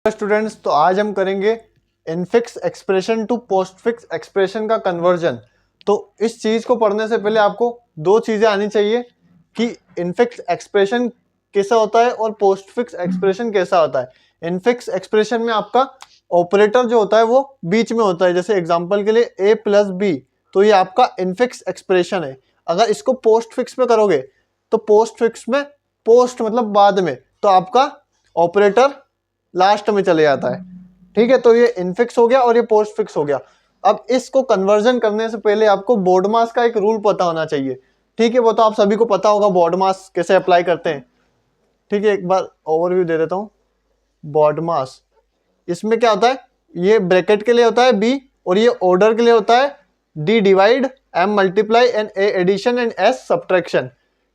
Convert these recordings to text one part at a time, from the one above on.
Students, तो आज हम करेंगे infix expression to postfix expression का कन्वर्जन। तो इस चीज़ को पढ़ने से पहले आपको दो चीज़ें आनी चाहिए कि इनफिक्स एक्सप्रेशन कैसा होता है और पोस्टफिक्स एक्सप्रेशन कैसा होता है। इनफिक्स एक्सप्रेशन में आपका ऑपरेटर जो होता है वो बीच में होता है, जैसे एग्जांपल के लिए a प्लस बी, तो ये आपका इनफिक्स एक्सप्रेशन है। अगर इसको पोस्टफिक्स में करोगे तो पोस्टफिक्स में पोस्ट मतलब बाद में, तो आपका ऑपरेटर लास्ट में चले जाता है। ठीक है, तो ये इनफिक्स हो गया और ये पोस्ट फिक्स हो गया। अब इसको कन्वर्जन करने से पहले आपको BODMAS का एक रूल पता होना चाहिए। ठीक है, वो तो आप सभी को पता होगा BODMAS कैसे अप्लाई करते हैं। ठीक है, एक बार ओवरव्यू दे देता हूँ। BODMAS इसमें क्या होता है, ये ब्रैकेट के लिए होता है B और ये ऑर्डर के लिए होता है D divide, M multiply and A addition and S subtraction.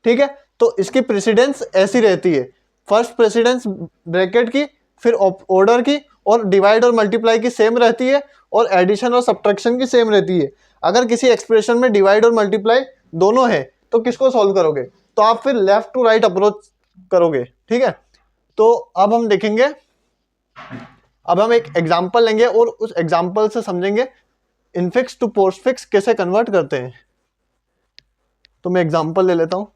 ठीक है, तो इसकी प्रेसिडेंस ऐसी रहती है, फर्स्ट प्रेसिडेंस ब्रैकेट की, फिर ऑर्डर की, और डिवाइड और मल्टीप्लाई की सेम रहती है, और एडिशन और सब्ट्रैक्शन की सेम रहती है। अगर किसी एक्सप्रेशन में डिवाइड और मल्टीप्लाई दोनों है तो किसको सॉल्व करोगे, तो आप फिर लेफ्ट टू राइट अप्रोच करोगे। ठीक है, तो अब हम देखेंगे, अब हम एक एग्जांपल लेंगे और उस एग्जांपल से समझेंगे इनफिक्स टू पोस्टफिक्स कैसे कन्वर्ट करते हैं। तो मैं एग्जांपल ले लेता हूं।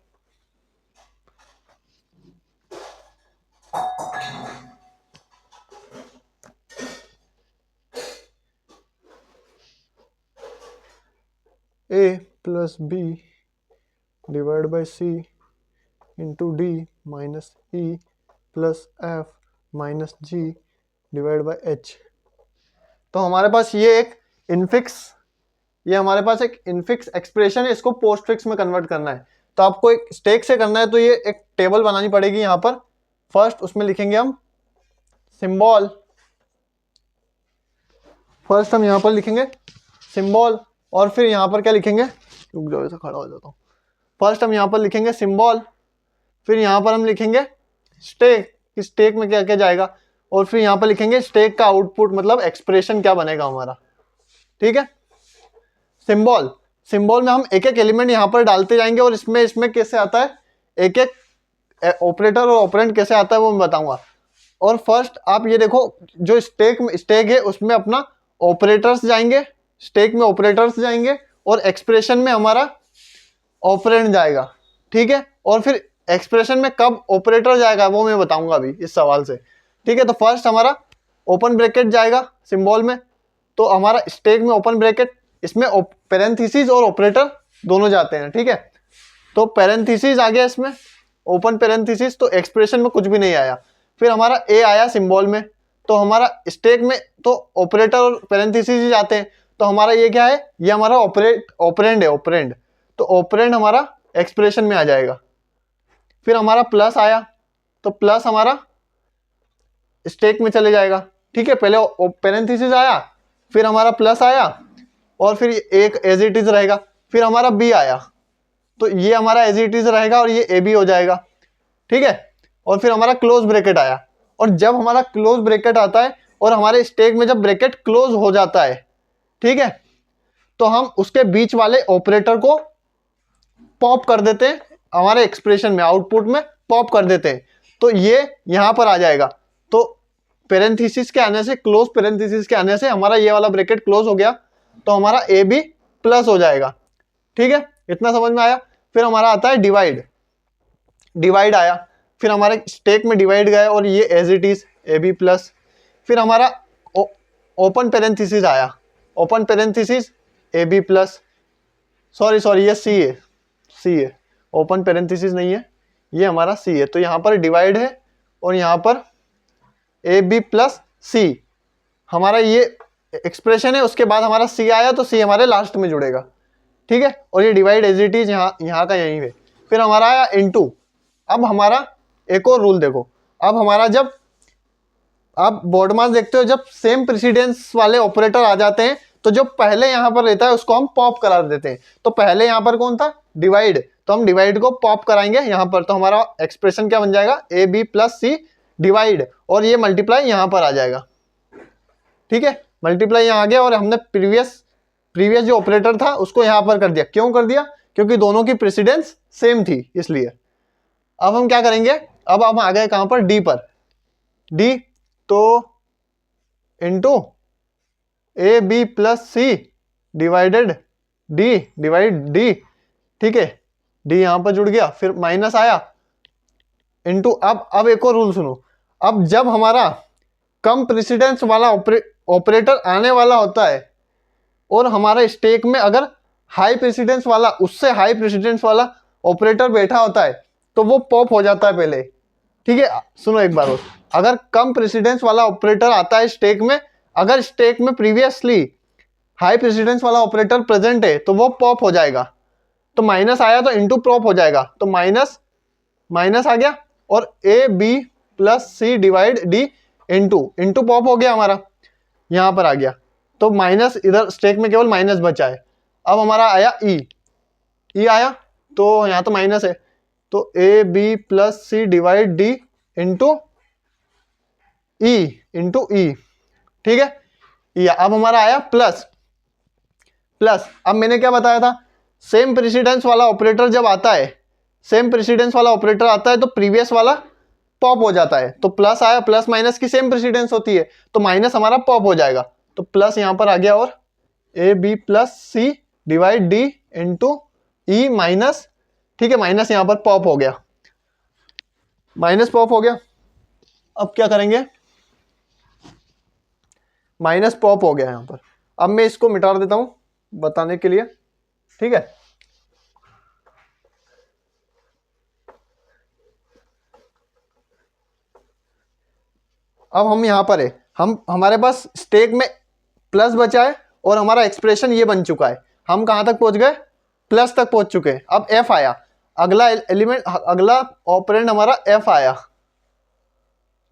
a plus B divide by C into D minus E plus F minus G divide by H. तो हमारे पास ये एक इनफिक्स, ये हमारे पास एक इनफिक्स एक्सप्रेशन है, इसको पोस्टफिक्स में कन्वर्ट करना है। तो आपको एक स्टेक से करना है, तो ये एक टेबल बनानी पड़ेगी यहाँ पर। फर्स्ट उसमें लिखेंगे हम सिंबल, फर्स्ट हम यहाँ पर लिखेंगे सिंबल, और फिर यहाँ पर क्या लिखेंगे, रुक जाओ ऐसा खड़ा हो जाता हूँ। फर्स्ट हम यहाँ पर लिखेंगे सिंबल, फिर यहाँ पर हम लिखेंगे स्टेक, स्टेक में क्या क्या जाएगा, और फिर यहाँ पर लिखेंगे स्टेक का आउटपुट मतलब एक्सप्रेशन क्या बनेगा हमारा। ठीक है, सिंबल, सिंबल में हम एक एक एलिमेंट यहाँ पर डालते जाएंगे, और इसमें कैसे आता है, एक एक ऑपरेटर और ऑपरेंड कैसे आता है वो मैं बताऊंगा। और फर्स्ट आप ये देखो, जो स्टेक है उसमें अपना ऑपरेटर्स जाएंगे, स्टेक में ऑपरेटर्स जाएंगे, और एक्सप्रेशन में हमारा ऑपरेंड जाएगा। ठीक है, और फिर एक्सप्रेशन में कब ऑपरेटर जाएगा वो मैं बताऊंगा अभी इस सवाल से। ठीक है, तो फर्स्ट हमारा ओपन ब्रैकेट जाएगा सिंबल में, तो हमारा स्टेक में ओपन ब्रैकेट, इसमें पैरेंथेसिस और ऑपरेटर दोनों जाते हैं। ठीक है, तो पैरेंथेसिस आ गया इसमें, ओपन पैरेंथेसिस, तो एक्सप्रेशन में कुछ भी नहीं आया। फिर हमारा ए आया सिंबल में, तो हमारा स्टेक में तो ऑपरेटर और पैरेंथेसिस ही जाते हैं, तो हमारा ये क्या है, ये हमारा ऑपरेंड है, ऑपरेंड, तो ऑपरेंड हमारा एक्सप्रेशन में आ जाएगा। फिर हमारा प्लस आया, तो प्लस हमारा स्टेक में चले जाएगा। ठीक है, पहले पैरेंथेसिस आया, फिर हमारा प्लस आया, और फिर एक एज इट इज रहेगा। फिर हमारा बी आया, तो ये हमारा एज इट इज रहेगा और ये ए बी हो जाएगा। ठीक है, और फिर हमारा क्लोज ब्रैकेट आया, और जब हमारा क्लोज ब्रैकेट आता है और हमारे स्टेक में जब ब्रैकेट क्लोज हो जाता है, ठीक है, तो हम उसके बीच वाले ऑपरेटर को पॉप कर देते हैं, हमारे एक्सप्रेशन में आउटपुट में पॉप कर देते हैं, तो ये यहां पर आ जाएगा। तो पैरेंथेसिस के आने से, क्लोज पैरेंथेसिस के आने से हमारा ये वाला ब्रैकेट क्लोज हो गया, तो हमारा ए बी प्लस हो जाएगा। ठीक है, इतना समझ में आया। फिर हमारा आता है डिवाइड, डिवाइड आया, फिर हमारे स्टेक में डिवाइड गया और ये as it is A B plus. फिर हमारा ओपन पैरेंथेसिस आया, open parenthesis A B plus, sorry ये सी है, सी है, ओपन पैरेंथेसिस नहीं है, ये हमारा सी है। तो यहाँ पर डिवाइड है और यहाँ पर ए बी प्लस सी हमारा ये एक्सप्रेशन है, उसके बाद हमारा सी आया, तो सी हमारे लास्ट में जुड़ेगा। ठीक है, और ये डिवाइड एज इट इज यहाँ का यहीं पे। फिर हमारा आया इनटू। अब हमारा एक और रूल देखो, अब हमारा जब आप BODMAS देखते हो, जब सेम प्रेसिडेंस वाले ऑपरेटर आ जाते हैं, तो जो पहले यहाँ पर रहता है उसको हम पॉप करा देते हैं। तो पहले यहाँ पर कौन था, डिवाइड, तो हम डिवाइड को पॉप कराएंगे यहाँ पर, तो हमारा एक्सप्रेशन क्या बन जाएगा, A B plus C divide, और ये मल्टीप्लाई यहाँ पर आ जाएगा। ठीक है, मल्टीप्लाई यहाँ आ गया, और हमने प्रीवियस जो ऑपरेटर था उसको यहाँ पर कर दिया। क्यों कर दिया, क्योंकि दोनों की प्रेसिडेंस सेम थी इसलिए। अब हम क्या करेंगे, अब हम आ गए कहाँ पर, डी पर। डी, तो into A B plus C divided D divide D, ठीक है, डी यहां पर जुड़ गया, फिर माइनस आया इंटू, अब एक और रूल सुनो, अब जब हमारा कम प्रेसिडेंस वाला ऑपरेटर आने वाला होता है और हमारा स्टेक में अगर हाई प्रेसिडेंस वाला, उससे हाई प्रेसिडेंस वाला ऑपरेटर बैठा होता है तो वो पॉप हो जाता है पहले, ठीक है। सुनो एक बार और, अगर कम प्रेसिडेंस वाला ऑपरेटर आता है स्टेक में, अगर स्टेक में प्रीवियसली हाई प्रेसिडेंस वाला ऑपरेटर प्रेजेंट है तो वो पॉप हो जाएगा, तो माइनस आया तो इंटू पॉप हो जाएगा, तो माइनस माइनस आ गया और A B plus C divide D into pop हो गया हमारा, यहां पर आ गया, तो माइनस इधर स्टेक में केवल माइनस बचा है। अब हमारा आया ई आया, तो यहां तो माइनस है, तो A B plus C divide D into E, ठीक है। अब हमारा आया प्लस, अब मैंने क्या बताया था, सेम प्रेसिडेंस वाला ऑपरेटर जब आता है, सेम प्रेसिडेंस वाला ऑपरेटर आता है तो प्रीवियस वाला पॉप हो जाता है, तो प्लस आया, प्लस माइनस की सेम प्रेसिडेंस होती है, तो माइनस हमारा पॉप हो जाएगा, तो प्लस यहां पर आ गया और A B plus C divide D into E minus, ठीक है, माइनस यहां पर पॉप हो गया, माइनस पॉप हो गया। अब क्या करेंगे, माइनस पॉप हो गया यहां पर, अब मैं इसको मिटा देता हूं बताने के लिए, ठीक है। अब हम यहां पर है, हमारे पास स्टेक में प्लस बचा है और हमारा एक्सप्रेशन ये बन चुका है, हम कहां तक पहुंच गए, प्लस तक पहुंच चुके हैं। अब एफ आया, अगला एलिमेंट, अगला ऑपरेंड हमारा एफ आया,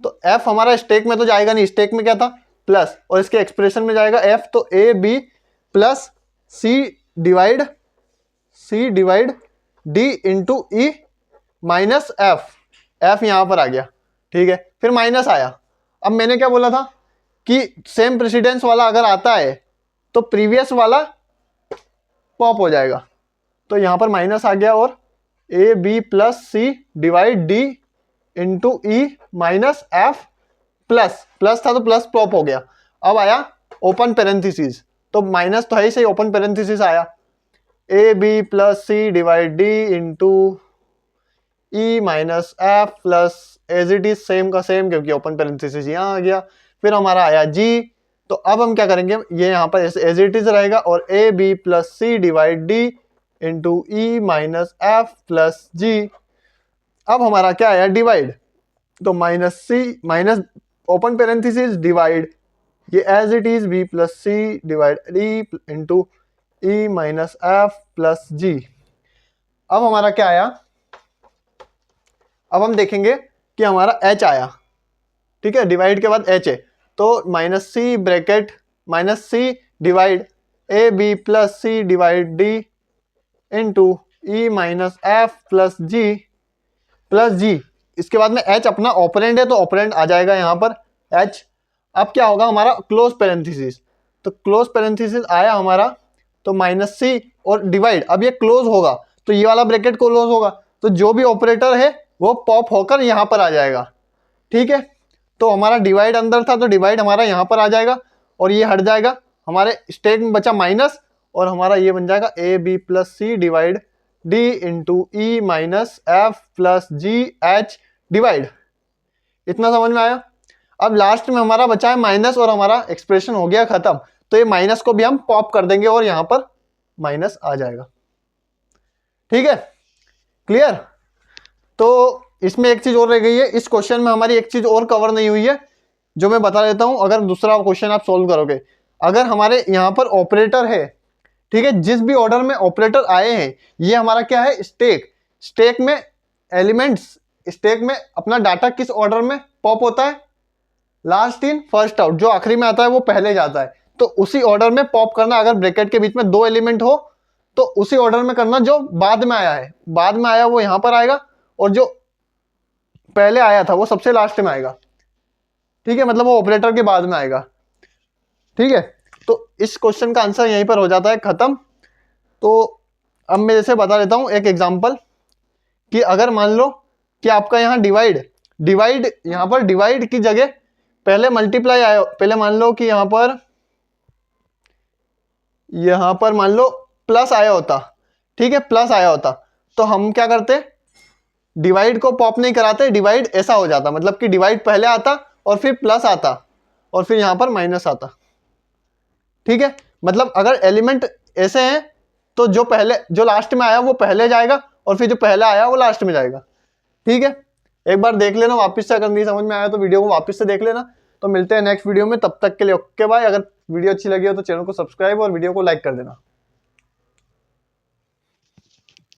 तो एफ हमारा स्टेक में तो जाएगा नहीं, स्टेक में क्या था प्लस, और इसके एक्सप्रेशन में जाएगा एफ, तो A B plus C divide D into E minus F, F यहां पर आ गया, ठीक है, फिर माइनस आया। अब मैंने क्या बोला था कि सेम प्रेसिडेंस वाला अगर आता है तो प्रीवियस वाला पॉप हो जाएगा, तो यहां पर माइनस आ गया और A B plus C divide D into E minus F, plus था तो प्लस पॉप हो गया। अब आया ओपन पेरेंथेसिस, तो माइनस तो है ही सही, ओपन पेरेंथेसिस आया, A B plus C divide D into E minus F plus as it is same का सेम, क्योंकि ओपन पेरेंथेसिस यहाँ आ गया, फिर हमारा आया जी, तो अब हम क्या करेंगे, ये यहाँ पर एज इट इज रहेगा और A B plus C divide D into E minus F plus G. अब हमारा क्या आया डिवाइड, तो minus C minus open parenthesis divide, ये as it is B plus C divide D into E minus F plus G. अब हमारा क्या आया, अब हम देखेंगे कि हमारा h आया, ठीक है, डिवाइड के बाद h है, तो minus C bracket minus C divide A B plus C divide D into E minus F plus G, इसके बाद में h अपना ऑपरेंड है तो ऑपरेंड आ जाएगा यहाँ पर h। अब क्या होगा हमारा क्लोज पेरेंथेसिस, तो क्लोज पेरेंथेसिस आया हमारा, तो माइनस सी और डिवाइड, अब ये क्लोज होगा तो ये वाला ब्रैकेट क्लोज होगा, तो जो भी ऑपरेटर है वो पॉप होकर यहां पर आ जाएगा, ठीक है। तो हमारा डिवाइड अंदर था तो डिवाइड हमारा यहां पर आ जाएगा और ये हट जाएगा, हमारे स्टेक में बचा माइनस और हमारा ये बन जाएगा A B plus C divide D into E minus F plus G H divide, इतना समझ में आया। अब लास्ट में हमारा बचा है माइनस और हमारा एक्सप्रेशन हो गया खत्म, तो ये माइनस को भी हम पॉप कर देंगे और यहां पर माइनस आ जाएगा, ठीक है, क्लियर। तो इसमें एक चीज और रह गई है, इस क्वेश्चन में हमारी एक चीज और कवर नहीं हुई है जो मैं बता देता हूं, अगर दूसरा क्वेश्चन आप सोल्व करोगे, अगर हमारे यहां पर ऑपरेटर है, ठीक है, जिस भी ऑर्डर में ऑपरेटर आए हैं, ये हमारा क्या है स्टेक में एलिमेंट्स, स्टेक में अपना डाटा किस ऑर्डर में पॉप होता है, लास्ट इन फर्स्ट आउट, जो आखिरी में आता है वो पहले जाता है, तो उसी ऑर्डर में पॉप करना, अगर ब्रैकेट के बीच में दो एलिमेंट हो तो उसी ऑर्डर में करना, जो बाद में आया है, बाद में आया वो यहां पर आएगा और जो पहले आया था वो सबसे लास्ट में आएगा, ठीक है, मतलब वो ऑपरेटर के बाद में आएगा, ठीक है। तो इस क्वेश्चन का आंसर यहीं पर हो जाता है खत्म। तो अब मैं जैसे बता देता हूं एक एग्जांपल, कि अगर मान लो कि आपका यहाँ डिवाइड यहां पर डिवाइड की जगह पहले मल्टीप्लाई आया, पहले मान लो कि यहां पर मान लो प्लस आया होता, ठीक है, प्लस आया होता, तो हम क्या करते, डिवाइड को पॉप नहीं कराते, डिवाइड ऐसा हो जाता, मतलब कि डिवाइड पहले आता और फिर प्लस आता और फिर यहां पर माइनस आता, ठीक है। मतलब अगर एलिमेंट ऐसे हैं तो जो लास्ट में आया वो पहले जाएगा और फिर जो पहले आया वो लास्ट में जाएगा, ठीक है। एक बार देख लेना वापस से, अगर नहीं समझ में आया तो वीडियो को वापस से देख लेना। तो मिलते हैं नेक्स्ट वीडियो में, तब तक के लिए ओके बाय। अगर वीडियो अच्छी लगी हो तो चैनल को सब्सक्राइब और वीडियो को लाइक कर देना।